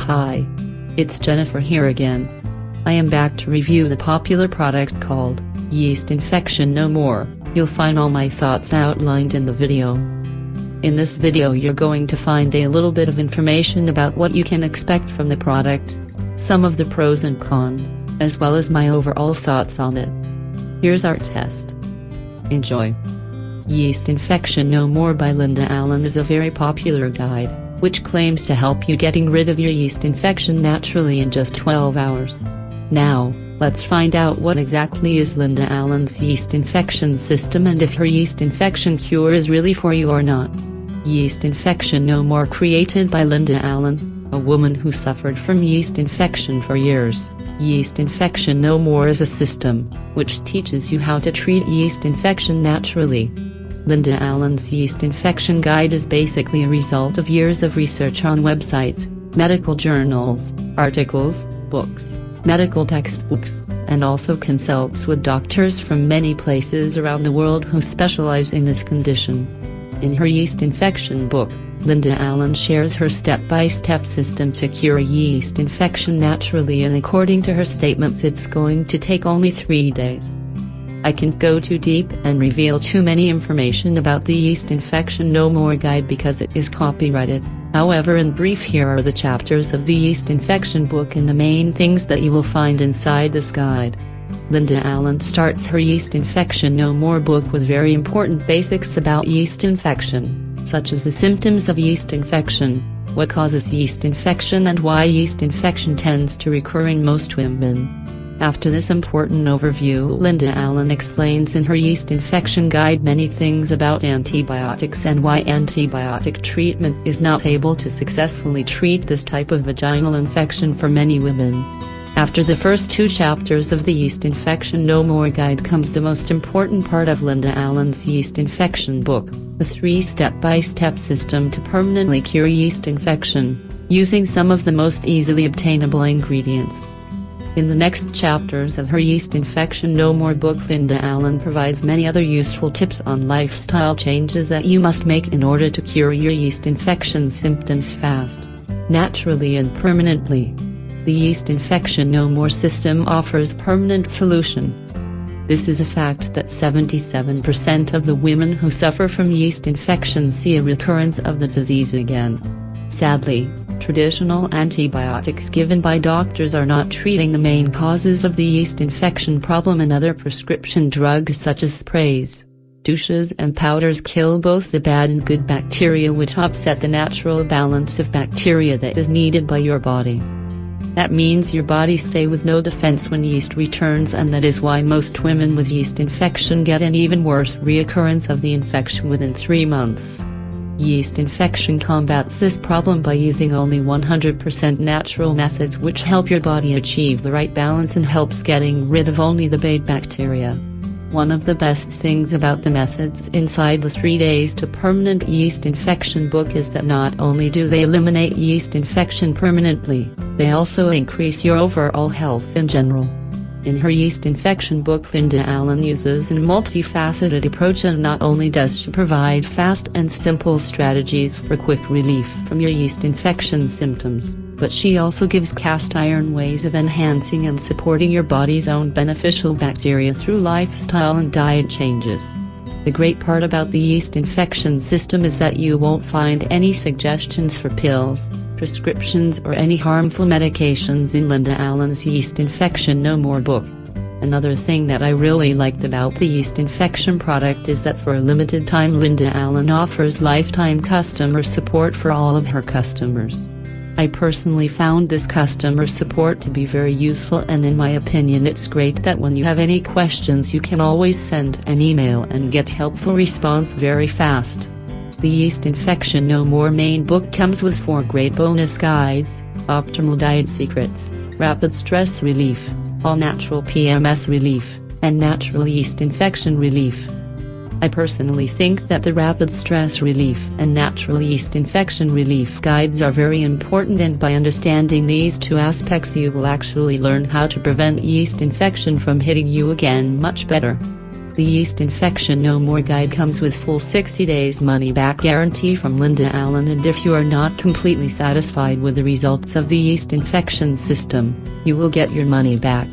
Hi. It's Jennifer here again. I am back to review the popular product called Yeast Infection NoMore. You'll find all my thoughts outlined in the video. In this video you're going to find a little bit of information about what you can expect from the product, some of the pros and cons, as well as my overall thoughts on it. Here's our test. Enjoy. Yeast Infection NoMore by Linda Allen is a very popular guide, which claims to help you getting rid of your yeast infection naturally in just 12 hours. Now, let's find out what exactly is Linda Allen's yeast infection system and if her yeast infection cure is really for you or not. Yeast Infection NoMore, created by Linda Allen, a woman who suffered from yeast infection for years. Yeast Infection NoMore is a system which teaches you how to treat yeast infection naturally. Linda Allen's Yeast Infection Guide is basically a result of years of research on websites, medical journals, articles, books, medical textbooks, and also consults with doctors from many places around the world who specialize in this condition. In her yeast infection book, Linda Allen shares her step-by-step system to cure yeast infection naturally, and according to her statements it's going to take only 3 days. I can't go too deep and reveal too many information about the Yeast Infection NoMore guide because it is copyrighted. However, in brief, here are the chapters of the yeast infection book and the main things that you will find inside this guide. Linda Allen starts her Yeast Infection NoMore book with very important basics about yeast infection, such as the symptoms of yeast infection, what causes yeast infection and why yeast infection tends to recur in most women. After this important overview, Linda Allen explains in her yeast infection guide many things about antibiotics and why antibiotic treatment is not able to successfully treat this type of vaginal infection for many women. After the first 2 chapters of the Yeast Infection NoMore guide comes the most important part of Linda Allen's yeast infection book, the 3 step-by-step system to permanently cure yeast infection, using some of the most easily obtainable ingredients. In the next chapters of her Yeast Infection NoMore book, Linda Allen provides many other useful tips on lifestyle changes that you must make in order to cure your yeast infection symptoms fast, naturally and permanently. The Yeast Infection NoMore system offers permanent solution. This is a fact that 77% of the women who suffer from yeast infection see a recurrence of the disease again. Sadly, traditional antibiotics given by doctors are not treating the main causes of the yeast infection problem, and other prescription drugs such as sprays, douches and powders kill both the bad and good bacteria, which upset the natural balance of bacteria that is needed by your body. That means your body stays with no defense when yeast returns, and that is why most women with yeast infection get an even worse reoccurrence of the infection within 3 months. Yeast infection combats this problem by using only 100% natural methods which help your body achieve the right balance and helps getting rid of only the bad bacteria. One of the best things about the methods inside the 3 days to permanent yeast infection book is that not only do they eliminate yeast infection permanently, they also increase your overall health in general. In her yeast infection book, Linda Allen uses a multifaceted approach, and not only does she provide fast and simple strategies for quick relief from your yeast infection symptoms, but she also gives cast iron ways of enhancing and supporting your body's own beneficial bacteria through lifestyle and diet changes. The great part about the yeast infection system is that you won't find any suggestions for pills, prescriptions or any harmful medications in Linda Allen's Yeast Infection NoMore book. Another thing that I really liked about the yeast infection product is that for a limited time Linda Allen offers lifetime customer support for all of her customers. I personally found this customer support to be very useful, and in my opinion it's great that when you have any questions you can always send an email and get helpful response very fast. The Yeast Infection NoMore main book comes with 4 great bonus guides: Optimal Diet Secrets, Rapid Stress Relief, All Natural PMS Relief, and Natural Yeast Infection Relief. I personally think that the Rapid Stress Relief and Natural Yeast Infection Relief guides are very important, and by understanding these 2 aspects you will actually learn how to prevent yeast infection from hitting you again much better. The Yeast Infection No More Guide comes with full 60 days money-back guarantee from Linda Allen, and if you are not completely satisfied with the results of the yeast infection system, you will get your money back.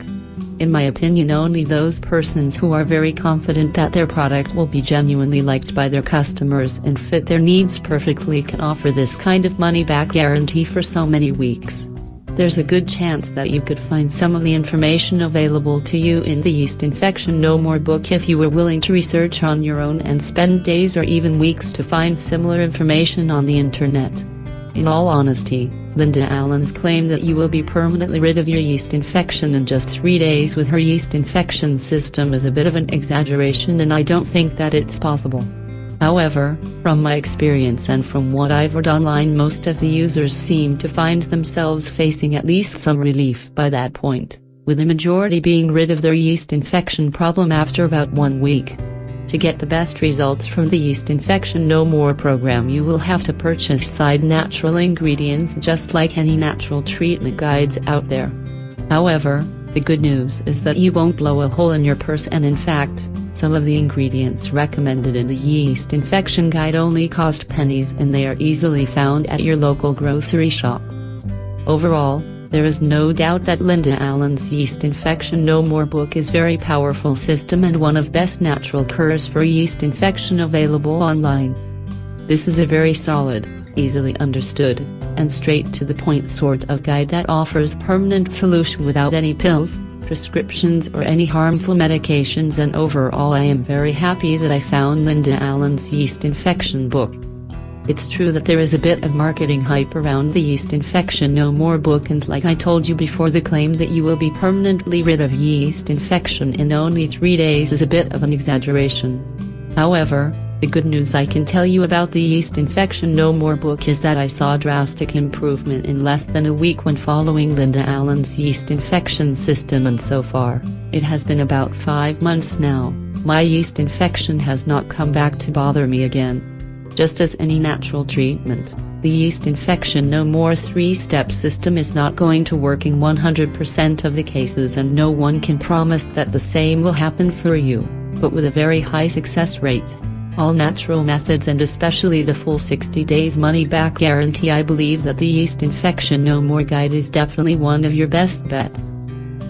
In my opinion, only those persons who are very confident that their product will be genuinely liked by their customers and fit their needs perfectly can offer this kind of money-back guarantee for so many weeks. There's a good chance that you could find some of the information available to you in the Yeast Infection No More book if you were willing to research on your own and spend days or even weeks to find similar information on the internet. In all honesty, Linda Allen's claim that you will be permanently rid of your yeast infection in just 3 days with her yeast infection system is a bit of an exaggeration, and I don't think that it's possible. However, from my experience and from what I've read online, most of the users seem to find themselves facing at least some relief by that point, with the majority being rid of their yeast infection problem after about 1 week. To get the best results from the Yeast Infection No More program, you will have to purchase side natural ingredients just like any natural treatment guides out there. However, the good news is that you won't blow a hole in your purse, and in fact, some of the ingredients recommended in the Yeast Infection Guide only cost pennies, and they are easily found at your local grocery shop. Overall, there is no doubt that Linda Allen's Yeast Infection No More book is very powerful system and one of best natural cures for yeast infection available online. This is a very solid, easily understood, and straight to the point sort of guide that offers permanent solution without any pills, prescriptions or any harmful medications, and overall I am very happy that I found Linda Allen's Yeast Infection book. It's true that there is a bit of marketing hype around the Yeast Infection No More book, and like I told you before, the claim that you will be permanently rid of yeast infection in only 3 days is a bit of an exaggeration. However, the good news I can tell you about the Yeast Infection No More book is that I saw drastic improvement in less than a week when following Linda Allen's yeast infection system, and so far, it has been about 5 months now. My yeast infection has not come back to bother me again. Just as any natural treatment, the Yeast Infection No More 3-step system is not going to work in 100% of the cases, and no one can promise that the same will happen for you, but with a very high success rate. All natural methods, and especially the full 60 days money-back guarantee, I believe that the Yeast Infection No More guide is definitely one of your best bets.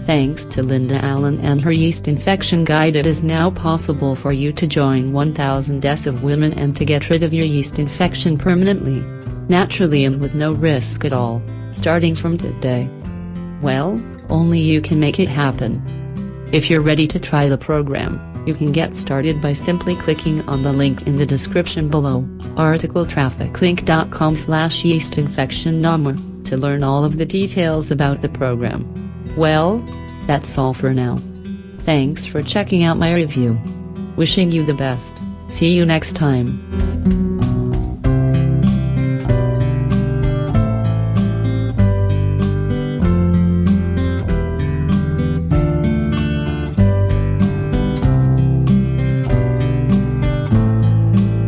Thanks to Linda Allen and her Yeast Infection Guide, it is now possible for you to join 1000 of women and to get rid of your yeast infection permanently, naturally and with no risk at all, starting from today. Well, only you can make it happen. If you're ready to try the program, you can get started by simply clicking on the link in the description below, articletrafficlink.com/yeastinfectionnomore, to learn all of the details about the program. Well, that's all for now. Thanks for checking out my review. Wishing you the best. See you next time.